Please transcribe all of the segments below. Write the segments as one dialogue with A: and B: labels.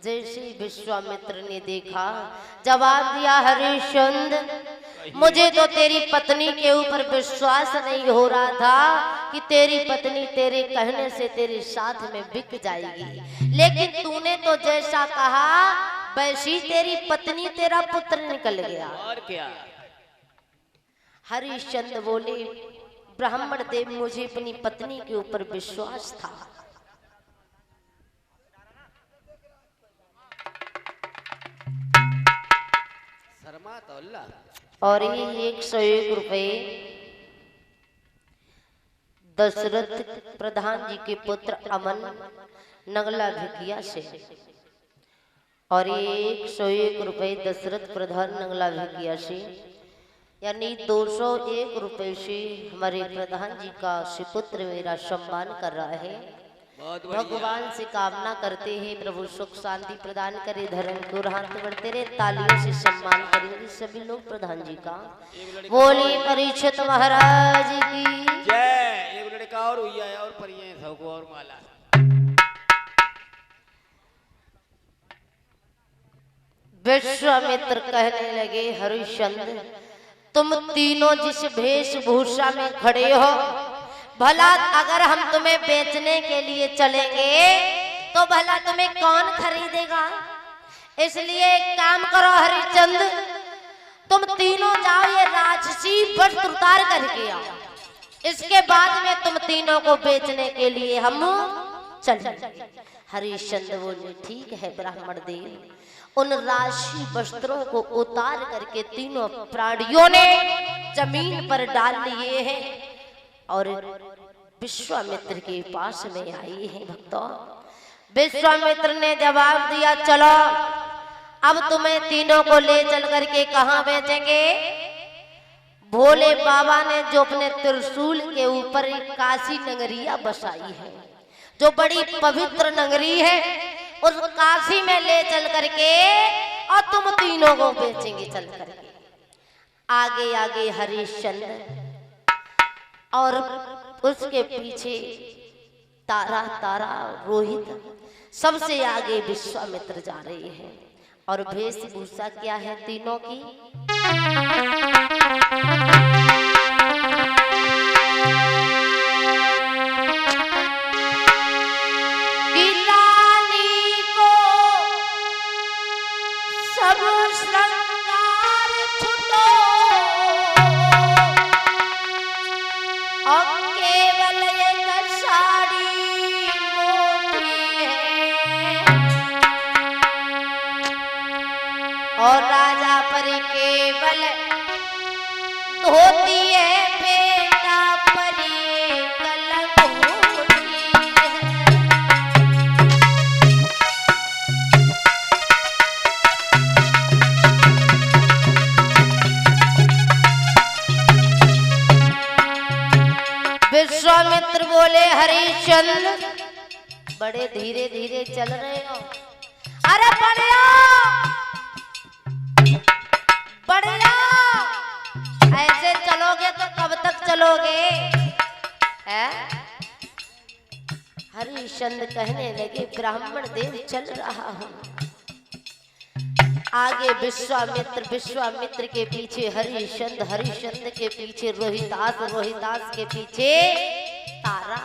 A: जैसे विश्वामित्र ने देखा, जवाब दिया, हरिश्चंद्र मुझे तो तेरी पत्नी के ऊपर विश्वास नहीं हो रहा था कि तेरी पत्नी तेरे कहने से तेरे साथ में बिक जाएगी, लेकिन तूने तो जैसा कहा वैसी तेरी पत्नी तेरा पुत्र निकल गया।
B: और क्या?
A: हरिश्चंद्र बोले, ब्राह्मण देव मुझे अपनी पत्नी के ऊपर विश्वास था।
B: शर्मा तो अल्लाह।
A: और ये 101 रुपए दशरथ प्रधान जी के पुत्र अमन नगला भिकिया से, और ये 101 रुपए दशरथ प्रधान नगला भिकिया से, यानी 201 रुपए से हमारे प्रधान जी का सुपुत्र मेरा सम्मान कर रहा है। भगवान से कामना करते हैं प्रभु सुख शांति प्रदान करे, धर्म को हाथ बढ़ते रहे, तालियों से सम्मान करेंगे सभी लोग प्रधान जी का। बोली परीक्षित महाराज की
B: जय। एक लड़का और हुई है और परियां सबको और माला।
A: विश्वामित्र कहने लगे, हरिश्चंद्र तुम तीनों जिस वेशभूषा में खड़े हो, भला अगर हम तुम्हें बेचने के लिए चलेंगे तो भला तुम्हें कौन खरीदेगा? इसलिए एक काम करो हरिश्चंद्र, तुम तीनों जाओ ये राजसी वस्त्र उतार करके आओ, इसके बाद में तुम तीनों को बेचने के लिए हम चलेंगे। हरिश्चंद्र बोले, ठीक है ब्राह्मण देव। उन राशि वस्त्रों को उतार करके तीनों प्राणियों ने जमीन पर डाल लिए हैं और विश्वामित्र के पास में आई है। भक्तों, विश्वामित्र ने जवाब दिया, चलो अब तुम्हें तीनों को ले चल करके कहाँ बेचेंगे? भोले बाबा ने जो अपने त्रिशूल के ऊपर एक काशी नगरिया बसाई है, जो बड़ी पवित्र नगरी है, उस काशी में ले चल करके और तुम तीनों को बेचेंगे चल करके। आगे आगे हरिश्चंद्र और उसके पीछे तारा तारा रोहित, सबसे आगे विश्वामित्र जा रहे हैं। और वेशभूषा क्या है तीनों की? और राजा पर केवल धोती है, बेटा पर कलंक होती है। विश्वामित्र बोले, हरिश्चंद्र बड़े धीरे धीरे चल रहे हो। अरे बढ़िया बढ़िया, ऐसे चलोगे तो कब तक चलोगे? हरिश्चंद्र कहने लगे, ब्राह्मण देव चल रहा हूँ। आगे विश्वामित्र के पीछे हरिश्चंद्र, हरिश्चंद्र के पीछे रोहिदास, रोहिदास के पीछे तारा।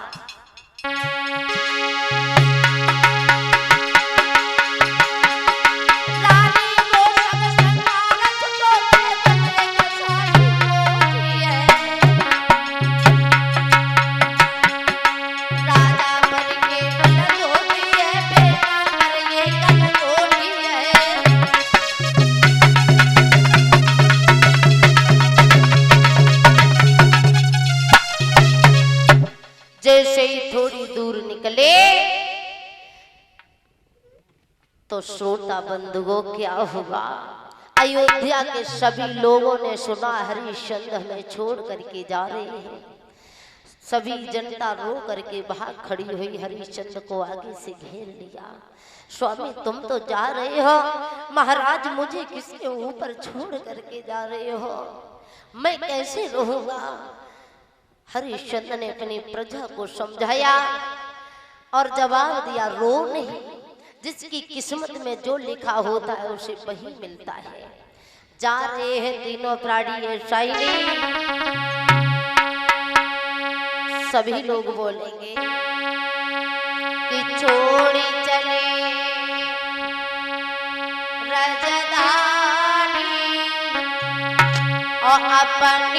A: जैसे ही थोड़ी दूर निकले तो श्रोता बंधुओं क्या हुआ? अयोध्या के सभी लोगों ने सुना हरिश्चंद्र हमें छोड़ करके जा रहे हैं। सभी जनता रो करके भाग खड़ी हुई, हरिश्चंद्र को आगे से घेर लिया। स्वामी तुम तो जा रहे हो, महाराज मुझे किसके ऊपर छोड़ करके जा रहे हो, मैं कैसे रहूंगा? हरिश्चंद्र ने अपनी प्रजा को समझाया और जवाब दिया, रो नहीं, जिसकी किस्मत में जो लिखा होता है उसे वही मिलता है। जा रहे हैं तीनों प्राणी ये शायरी, सभी लोग बोलेंगे कि छोड़ी चले रजधानी और अपन